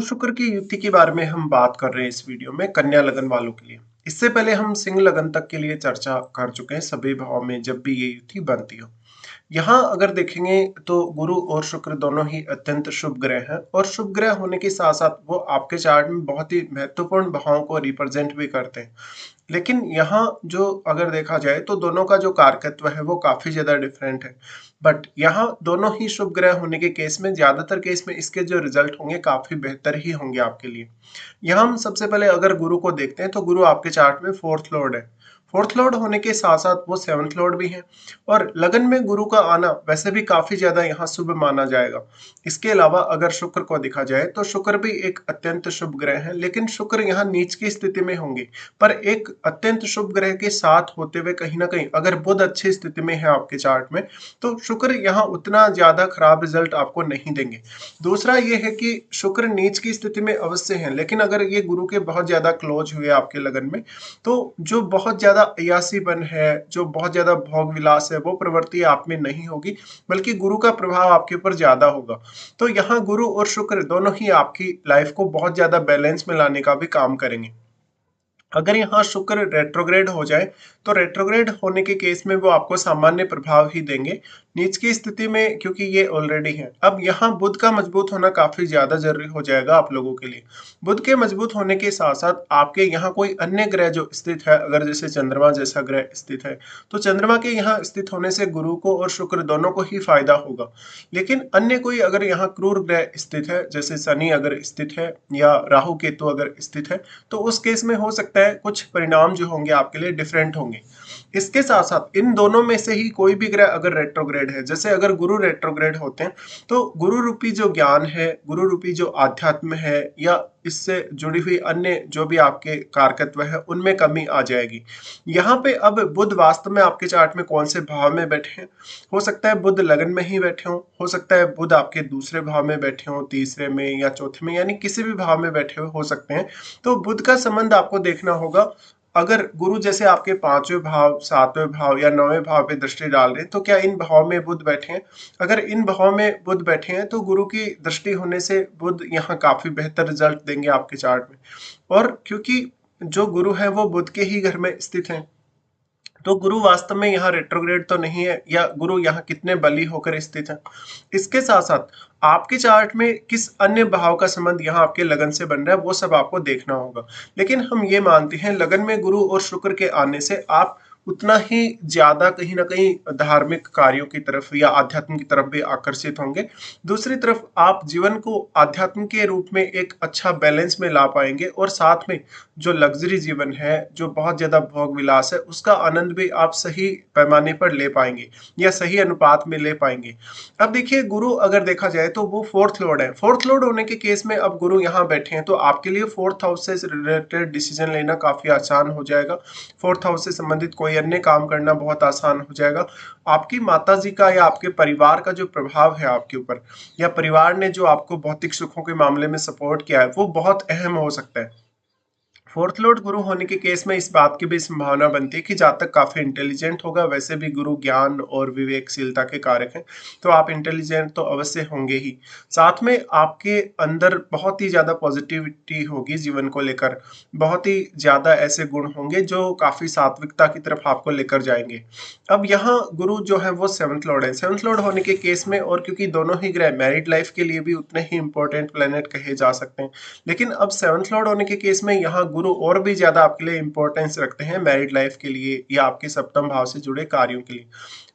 गुरु शुक्र की युति के बारे में हम बात कर रहे हैं इस वीडियो में कन्या लगन वालों के लिए। इससे पहले हम सिंह लगन तक के लिए चर्चा कर चुके हैं सभी भाव में जब भी ये युति बनती हो। यहाँ अगर देखेंगे तो गुरु और शुक्र दोनों ही अत्यंत शुभ ग्रह हैं और शुभ ग्रह होने के साथ साथ वो आपके चार्ट में बहुत ही महत्वपूर्ण भावों को रिप्रेजेंट भी करते हैं। लेकिन यहाँ जो अगर देखा जाए तो दोनों का जो कारकत्व है वो काफी ज्यादा डिफरेंट है। बट यहाँ दोनों ही शुभ ग्रह होने के केस में ज्यादातर केस में इसके जो रिजल्ट होंगे काफी बेहतर ही होंगे आपके लिए। यहाँ हम सबसे पहले अगर गुरु को देखते हैं तो गुरु आपके चार्ट में फोर्थ लॉर्ड है। फोर्थ लॉर्ड होने के साथ साथ वो सेवंथ लॉर्ड भी है और लगन में गुरु का आना वैसे भी काफी ज्यादा यहाँ शुभ माना जाएगा। इसके अलावा अगर शुक्र को देखा जाए तो शुक्र भी एक अत्यंत शुभ ग्रह है, लेकिन शुक्र यहाँ नीच की स्थिति में होंगे। पर एक अत्यंत शुभ ग्रह के साथ होते हुए कहीं ना कहीं अगर बुध अच्छी स्थिति में है आपके चार्ट में तो शुक्र यहाँ उतना ज्यादा खराब रिजल्ट आपको नहीं देंगे। दूसरा ये है कि शुक्र नीच की स्थिति में अवश्य है, लेकिन अगर ये गुरु के बहुत ज्यादा क्लोज हुए आपके लगन में तो जो बहुत ज्यादा अयासीपन है, जो बहुत ज्यादा भोग विलास है, वो प्रवृत्ति आप में नहीं होगी, बल्कि गुरु का प्रभाव आपके ऊपर ज्यादा होगा। तो यहाँ गुरु और शुक्र दोनों ही आपकी लाइफ को बहुत ज्यादा बैलेंस में लाने का भी काम करेंगे। अगर यहाँ शुक्र रेट्रोग्रेड हो जाए तो रेट्रोग्रेड होने के केस में वो आपको सामान्य प्रभाव ही देंगे नीच की स्थिति में, क्योंकि ये ऑलरेडी है। अब यहाँ बुध का मजबूत होना काफी ज्यादा जरूरी हो जाएगा आप लोगों के लिए। बुध के मजबूत होने के साथ साथ आपके यहाँ कोई अन्य ग्रह जो स्थित है, अगर जैसे चंद्रमा जैसा ग्रह स्थित है तो चंद्रमा के यहाँ स्थित होने से गुरु को और शुक्र दोनों को ही फायदा होगा। लेकिन अन्य कोई अगर यहाँ क्रूर ग्रह स्थित है, जैसे शनि अगर स्थित है या राहु केतु अगर स्थित है, तो उस केस में हो सकता है कुछ परिणाम जो होंगे आपके लिए डिफरेंट होंगे। इसके साथ साथ इन दोनों में से ही कोई भी ग्रह अगर रेट्रोग्रेड है, जैसे अगर गुरु रेट्रोग्रेड होते हैं तो गुरु रूपी जो ज्ञान है, गुरु रूपी जो आध्यात्म है या इससे जुड़ी हुई अन्य जो भी आपके कारकत्व है उनमें कमी आ जाएगी। यहाँ पे अब बुध वास्तव में आपके चार्ट में कौन से भाव में बैठे हैं, हो सकता है बुध लगन में ही बैठे हो सकता है बुध आपके दूसरे भाव में बैठे हो, तीसरे में या चौथे में, यानी किसी भी भाव में बैठे हुए हो सकते हैं। तो बुध का संबंध आपको देखना होगा। अगर गुरु जैसे आपके पांचवें भाव, सातवें भाव या नौवें भाव पे दृष्टि डाल रहे हैं तो क्या इन भाव में बुध बैठे हैं? अगर इन भाव में बुध बैठे हैं तो गुरु की दृष्टि होने से बुध यहाँ काफी बेहतर रिजल्ट देंगे आपके चार्ट में। और क्योंकि जो गुरु है वो बुध के ही घर में स्थित है तो गुरु वास्तव में यहाँ रेट्रोग्रेड तो नहीं है, या गुरु यहाँ कितने बली होकर स्थित है। इसके साथ साथ आपके चार्ट में किस अन्य भाव का संबंध यहाँ आपके लगन से बन रहा है वो सब आपको देखना होगा। लेकिन हम ये मानते हैं लगन में गुरु और शुक्र के आने से आप उतना ही ज्यादा कहीं ना कहीं धार्मिक कार्यों की तरफ या आध्यात्म की तरफ भी आकर्षित होंगे। दूसरी तरफ आप जीवन को आध्यात्म के रूप में एक अच्छा बैलेंस में ला पाएंगे और साथ में जो लग्जरी जीवन है, जो बहुत ज्यादा भोग विलास है, उसका आनंद भी आप सही पैमाने पर ले पाएंगे या सही अनुपात में ले पाएंगे। अब देखिए गुरु अगर देखा जाए तो वो फोर्थ लॉर्ड है। फोर्थ लॉर्ड होने के केस में अब गुरु यहाँ बैठे हैं तो आपके लिए फोर्थ हाउस से रिलेटेड डिसीजन लेना काफी आसान हो जाएगा। फोर्थ हाउस से संबंधित कोई अन्य काम करना बहुत आसान हो जाएगा। आपकी माताजी का या आपके परिवार का जो प्रभाव है आपके ऊपर, या परिवार ने जो आपको भौतिक सुखों के मामले में सपोर्ट किया है, वो बहुत अहम हो सकता है। फोर्थ लॉर्ड गुरु होने के केस में इस बात की भी संभावना बनती है कि जातक काफी इंटेलिजेंट होगा। वैसे भी गुरु ज्ञान और विवेकशीलता के कारक हैं तो आप इंटेलिजेंट तो अवश्य होंगे ही। साथ में आपके अंदर बहुत ही ज्यादा पॉजिटिविटी होगी जीवन को लेकर, बहुत ही ज्यादा ऐसे गुण होंगे जो काफी सात्विकता की तरफ आपको लेकर जाएंगे। अब यहाँ गुरु जो है वो सेवंथ लॉर्ड है। सेवंथ लॉर्ड होने के केस में, और क्योंकि दोनों ही ग्रह मैरिड लाइफ के लिए भी उतने ही इंपॉर्टेंट प्लेनेट कहे जा सकते हैं, लेकिन अब सेवंथ लॉर्ड होने के केस में यहाँ गुरु और भी ज्यादा आपके लिए इंपॉर्टेंस रखते हैं मैरिड लाइफ के लिए या आपके सप्तम भाव से जुड़े कार्यों के लिए।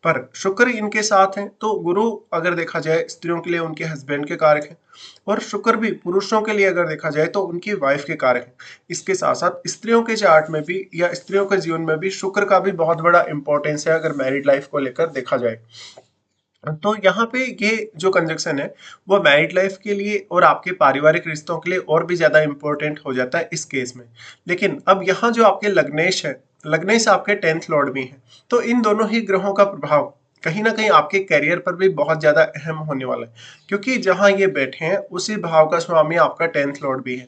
पर शुक्र इनके साथ हैं तो गुरु अगर देखा जाए स्त्रियों के लिए उनके हस्बैंड के कारक हैं, और शुक्र भी पुरुषों के लिए अगर देखा जाए तो उनकी वाइफ के कारक हैं। इसके साथ साथ स्त्रियों के चार्ट में भी या स्त्रियों के जीवन में भी शुक्र का भी बहुत बड़ा इंपॉर्टेंस है अगर मैरिड लाइफ को लेकर देखा जाए। तो यहाँ पे ये जो कंजक्शन है वो मैरिड लाइफ के लिए और आपके पारिवारिक रिश्तों के लिए और भी ज्यादा इंपॉर्टेंट हो जाता है इस केस में। लेकिन अब यहाँ जो आपके लग्नेश है, लग्नेश आपके टेंथ लॉर्ड भी है, तो इन दोनों ही ग्रहों का प्रभाव कहीं न कहीं आपके करियर पर भी बहुत ज़्यादा अहम होने वाला है। क्योंकि जहाँ ये बैठे हैं, उसी भाव का स्वामी आपका 10th लॉर्ड भी है।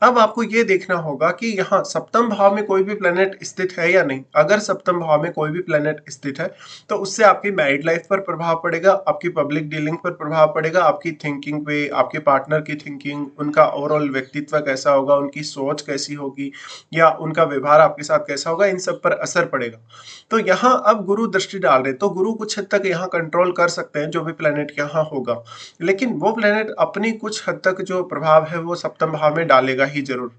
अब आपको ये देखना होगा कि यहाँ सप्तम भाव में कोई भी प्लैनेट स्थित है या नहीं। अगर सप्तम भाव में कोई भी प्लैनेट स्थित है, तो उससे आपकी मैरिड लाइफ पर प्रभाव पड़ेगा, आपकी पब्लिक डीलिंग पर प्रभाव पड़ेगा, आपकी थिंकिंग पे, आपके पार्टनर की थिंकिंग, उनका ओवरऑल व्यक्तित्व कैसा होगा, उनकी सोच कैसी होगी या उनका व्यवहार आपके साथ कैसा होगा, इन सब पर असर पड़ेगा। तो यहाँ अब गुरु दृष्टि डाल रहे हैं, तो गुरु कुछ हद तक यहाँ कंट्रोल कर सकते हैं जो भी प्लेनेट यहाँ होगा, लेकिन वो प्लेनेट अपनी कुछ हद तक जो प्रभाव है वो सप्तम भाव में डालेगा ही जरूर।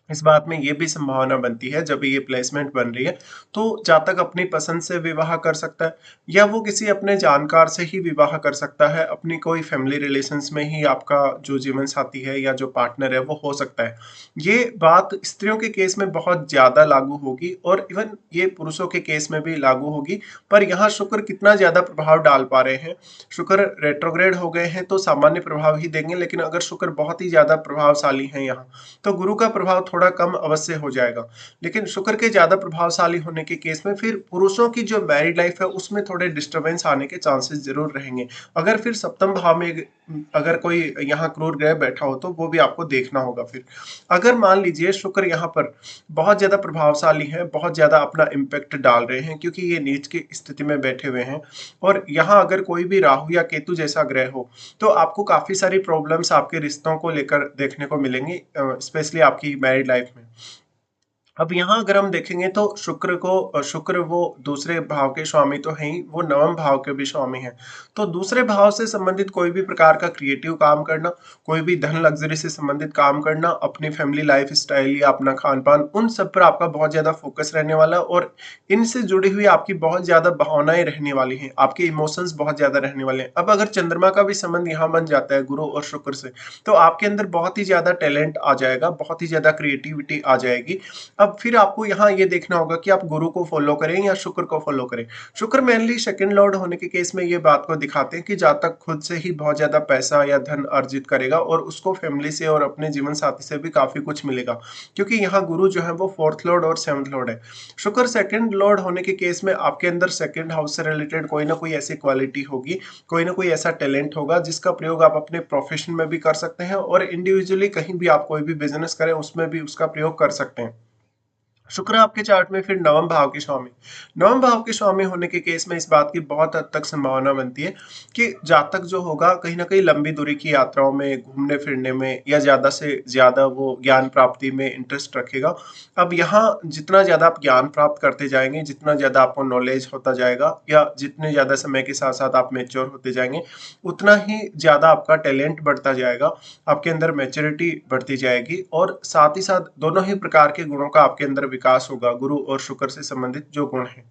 इस बात में ये भी संभावना बनती है जब ये प्लेसमेंट बन रही है, तो जातक अपनी पसंद से विवाह कर सकता है या वो किसी अपने जानकार से ही विवाह कर सकता है, अपनी कोई फैमिली रिलेशंस में ही आपका जो जीवन साथी है या जो पार्टनर है वो हो सकता है। ये बात स्त्रियों के केस में बहुत ज्यादा लागू होगी और इवन ये पुरुषों के केस में भी लागू होगी। पर यहाँ शुक्र कितना ज्यादा प्रभाव डाल पा रहे हैं, शुक्र रेट्रोग्रेड हो गए हैं तो सामान्य प्रभाव ही देंगे, लेकिन अगर शुक्र बहुत ही ज्यादा प्रभावशाली है यहाँ, तो गुरु का प्रभाव थोड़ा कम अवश्य हो जाएगा। लेकिन शुक्र के ज्यादा प्रभावशाली होने के केस में फिर पुरुषों की जो मैरिड लाइफ है उसमें थोड़े डिस्टरबेंस आने के चांसेस जरूर रहेंगे। अगर फिर सप्तम भाव में अगर कोई यहाँ क्रूर ग्रह बैठा हो तो वो भी आपको देखना होगा। फिर अगर मान लीजिए शुक्र यहाँ पर बहुत ज्यादा प्रभावशाली है, बहुत ज्यादा अपना इम्पैक्ट डाल रहे हैं क्योंकि ये नीच की स्थिति में बैठे हुए हैं, और यहाँ अगर कोई भी राहु या केतु जैसा ग्रह हो, तो आपको काफी सारी प्रॉब्लम्स आपके रिश्तों को लेकर देखने को मिलेंगी, स्पेशली आपकी मैरिड लाइफ में। अब यहाँ अगर हम देखेंगे तो शुक्र वो दूसरे भाव के स्वामी तो हैं ही, वो नवम भाव के भी स्वामी हैं। तो दूसरे भाव से संबंधित कोई भी प्रकार का क्रिएटिव काम करना, कोई भी धन लग्जरी से संबंधित काम करना, अपनी फैमिली लाइफ स्टाइल या अपना खान पान, उन सब पर आपका बहुत ज्यादा फोकस रहने वाला है और इनसे जुड़ी हुई आपकी बहुत ज्यादा भावनाएं रहने वाली हैं, आपके इमोशंस बहुत ज्यादा रहने वाले हैं। अब अगर चंद्रमा का भी संबंध यहाँ बन जाता है गुरु और शुक्र से, तो आपके अंदर बहुत ही ज्यादा टैलेंट आ जाएगा, बहुत ही ज्यादा क्रिएटिविटी आ जाएगी। अब फिर आपको यहाँ ये देखना होगा कि आप गुरु को फॉलो करें या शुक्र को फॉलो करें। शुक्र मेनली सेकंड लॉर्ड होने के केस में ये बात को दिखाते हैं कि जातक खुद से ही बहुत ज्यादा पैसा या धन अर्जित करेगा और उसको फैमिली से और अपने जीवन साथी से भी काफी कुछ मिलेगा, क्योंकि यहाँ गुरु जो है वो फोर्थ लॉर्ड और सेवंथ लॉर्ड है। शुक्र सेकंड लॉर्ड होने के केस में आपके अंदर सेकंड हाउस से रिलेटेड कोई ना कोई ऐसी क्वालिटी होगी, कोई ना कोई ऐसा टैलेंट होगा जिसका प्रयोग आप अपने प्रोफेशन में भी कर सकते हैं और इंडिविजुअली कहीं भी आप कोई भी बिजनेस करें उसमें भी उसका प्रयोग कर सकते हैं। शुक्र आपके चार्ट में फिर नवम भाव के स्वामी, नवम भाव के स्वामी होने के केस में इस बात की बहुत हद तक संभावना बनती है कि जातक जो होगा कहीं ना कहीं लंबी दूरी की यात्राओं में, घूमने फिरने में या ज्यादा से ज्यादा वो ज्ञान प्राप्ति में इंटरेस्ट रखेगा। अब यहाँ जितना ज्यादा आप ज्ञान प्राप्त करते जाएंगे, जितना ज्यादा आपको नॉलेज होता जाएगा या जितने ज्यादा समय के साथ साथ आप मेच्योर होते जाएंगे, उतना ही ज्यादा आपका टैलेंट बढ़ता जाएगा, आपके अंदर मैच्योरिटी बढ़ती जाएगी और साथ ही साथ दोनों ही प्रकार के गुणों का आपके अंदर विकास होगा, गुरु और शुक्र से संबंधित जो गुण हैं।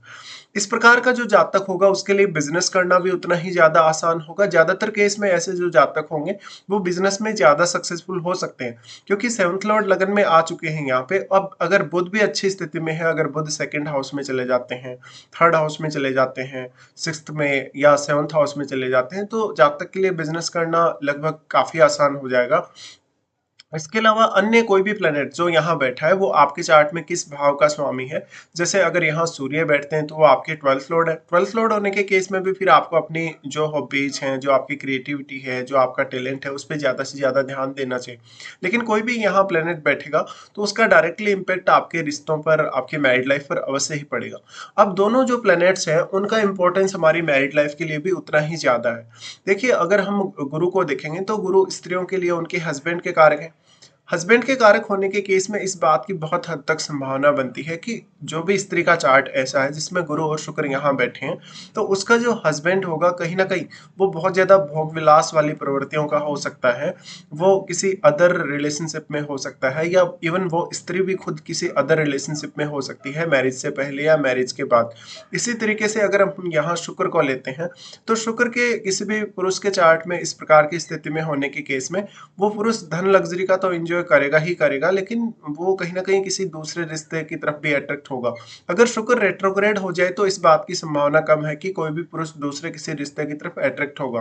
इस प्रकार का जो जातक होगा उसके लिए बिजनेस करना भी उतना ही ज्यादा आसान होगा। ज्यादातर केस में ऐसे जो जातक होंगे वो बिजनेस में ज्यादा सक्सेसफुल हो सकते हैं, क्योंकि सेवंथ लॉर्ड लगन में आ चुके हैं यहाँ पे। अब अगर बुध भी अच्छी स्थिति में है, अगर बुध सेकंड हाउस में चले जाते हैं, थर्ड हाउस में चले जाते हैं, सिक्स्थ में या सेवंथ हाउस में चले जाते हैं, तो जातक के लिए बिजनेस करना लगभग काफी आसान हो जाएगा। इसके अलावा अन्य कोई भी प्लेनेट जो यहाँ बैठा है वो आपके चार्ट में किस भाव का स्वामी है। जैसे अगर यहाँ सूर्य बैठते हैं तो वो आपके 12th लॉर्ड है। 12th लॉर्ड होने के केस में भी फिर आपको अपनी जो हॉबीज हैं, जो आपकी क्रिएटिविटी है, जो आपका टैलेंट है, उस पर ज्यादा से ज्यादा ध्यान देना चाहिए। लेकिन कोई भी यहाँ प्लेनेट बैठेगा तो उसका डायरेक्टली इम्पेक्ट आपके रिश्तों पर, आपकी मैरिड लाइफ पर अवश्य ही पड़ेगा। अब दोनों जो प्लेनेट्स हैं उनका इंपॉर्टेंस हमारी मैरिड लाइफ के लिए भी उतना ही ज्यादा है। देखिए, अगर हम गुरु को देखेंगे तो गुरु स्त्रियों के लिए उनके हस्बैंड के कारक हैं। हस्बैंड के कारक होने के केस में इस बात की बहुत हद तक संभावना बनती है कि जो भी स्त्री का चार्ट ऐसा है जिसमें गुरु और शुक्र यहाँ बैठे हैं, तो उसका जो हस्बैंड होगा कहीं ना कहीं वो बहुत ज्यादा भोग विलास वाली प्रवृत्तियों का हो सकता है, वो किसी अदर रिलेशनशिप में हो सकता है, या इवन वो स्त्री भी खुद किसी अदर रिलेशनशिप में हो सकती है, मैरिज से पहले या मैरिज के बाद। इसी तरीके से अगर हम यहाँ शुक्र को लेते हैं तो शुक्र के किसी भी पुरुष के चार्ट में इस प्रकार की स्थिति में होने के केस में वो पुरुष धन लग्जरी का तो एंजॉय करेगा ही करेगा, लेकिन वो कहीं ना कहीं किसी दूसरे रिश्ते की तरफ भी अट्रैक्ट होगा। अगर शुक्र रेट्रोग्रेड हो जाए तो इस बात की संभावना कम है कि कोई भी पुरुष दूसरे किसी रिश्ते की तरफ अट्रैक्ट होगा।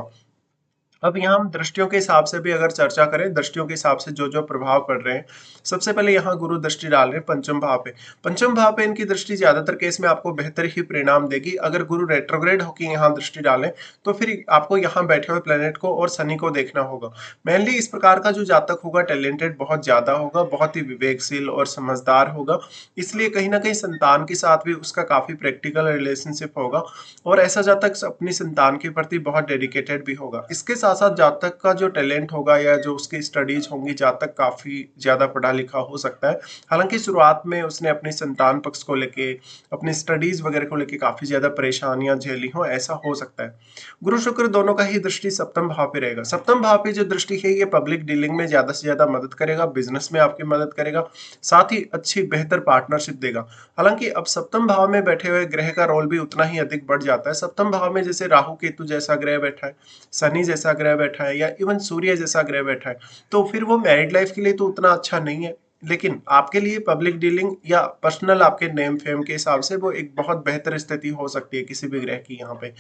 अब यहाँ हम दृष्टियों के हिसाब से भी अगर चर्चा करें, दृष्टियों के हिसाब से जो जो प्रभाव पड़ रहे हैं, सबसे पहले यहाँ गुरु दृष्टि डाल रहे हैं पंचम भाव पे। पंचम भाव पे इनकी दृष्टि ज्यादातर केस में आपको बेहतर ही परिणाम देगी। अगर गुरु रेट्रोग्रेड होकर यहाँ दृष्टि डालें तो फिर आपको यहाँ बैठे हुए प्लेनेट को और शनि को देखना होगा। मेनली इस प्रकार का जो जातक होगा टैलेंटेड बहुत ज्यादा होगा, बहुत ही विवेकशील और समझदार होगा, इसलिए कहीं ना कहीं संतान के साथ भी उसका काफी प्रैक्टिकल रिलेशनशिप होगा और ऐसा जातक अपनी संतान के प्रति बहुत डेडिकेटेड भी होगा। इसके साथ साथ जातक का जो टैलेंट होगा या जो उसकी स्टडीज होंगी, जातक काफी ज्यादा पढ़ा लिखा हो सकता है। हालांकि शुरुआत में उसने अपनी संतान पक्ष को लेके, अपनी स्टडीज वगैरह को लेके काफी ज्यादा परेशानियां झेली हो, ऐसा हो सकता है। गुरु शुक्र दोनों का ही दृष्टि सप्तम भाव पे रहेगा। सप्तम भाव पे जो दृष्टि है ये पब्लिक डीलिंग में ज्यादा से ज्यादा मदद करेगा, बिजनेस में आपकी मदद करेगा, साथ ही अच्छी बेहतर पार्टनरशिप देगा। हालांकि अब सप्तम भाव में बैठे हुए ग्रह का रोल भी उतना ही अधिक बढ़ जाता है। सप्तम भाव में जैसे राहु केतु जैसा ग्रह बैठा है, शनि जैसा ग्रह बैठा है या इवन सूर्य जैसा ग्रह बैठा है, तो फिर वो मैरिड लाइफ के लिए तो उतना अच्छा नहीं है, लेकिन आपके लिए पब्लिक डीलिंग या पर्सनल आपके नेम फेम के हिसाब से वो एक बहुत बेहतर स्थिति हो सकती है किसी भी ग्रह की यहाँ पे।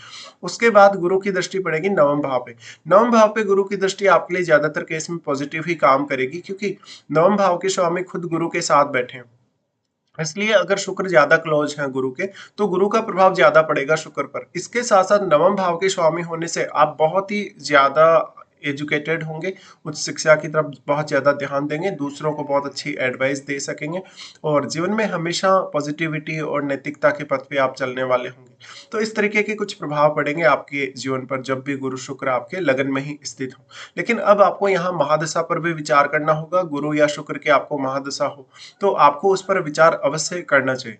उसके बाद गुरु की दृष्टि पड़ेगी नवम भाव पे। नवम भाव पे गुरु की दृष्टि आपके लिए ज्यादातर केस में पॉजिटिव ही काम करेगी, क्योंकि नवम भाव के स्वामी खुद गुरु के साथ बैठे हैं। इसलिए अगर शुक्र ज्यादा क्लोज है गुरु के, तो गुरु का प्रभाव ज्यादा पड़ेगा शुक्र पर। इसके साथ साथ नवम भाव के स्वामी होने से आप बहुत ही ज्यादा एजुकेटेड होंगे, उच्च शिक्षा की तरफ बहुत ज्यादा ध्यान देंगे, दूसरों को बहुत अच्छी एडवाइस दे सकेंगे और जीवन में हमेशा पॉजिटिविटी और नैतिकता के पथ पे आप चलने वाले होंगे। तो इस तरीके के कुछ प्रभाव पड़ेंगे आपके जीवन पर जब भी गुरु शुक्र आपके लगन में ही स्थित हो। लेकिन अब आपको यहाँ महादशा पर भी विचार करना होगा। गुरु या शुक्र के आपको महादशा हो तो आपको उस पर विचार अवश्य करना चाहिए।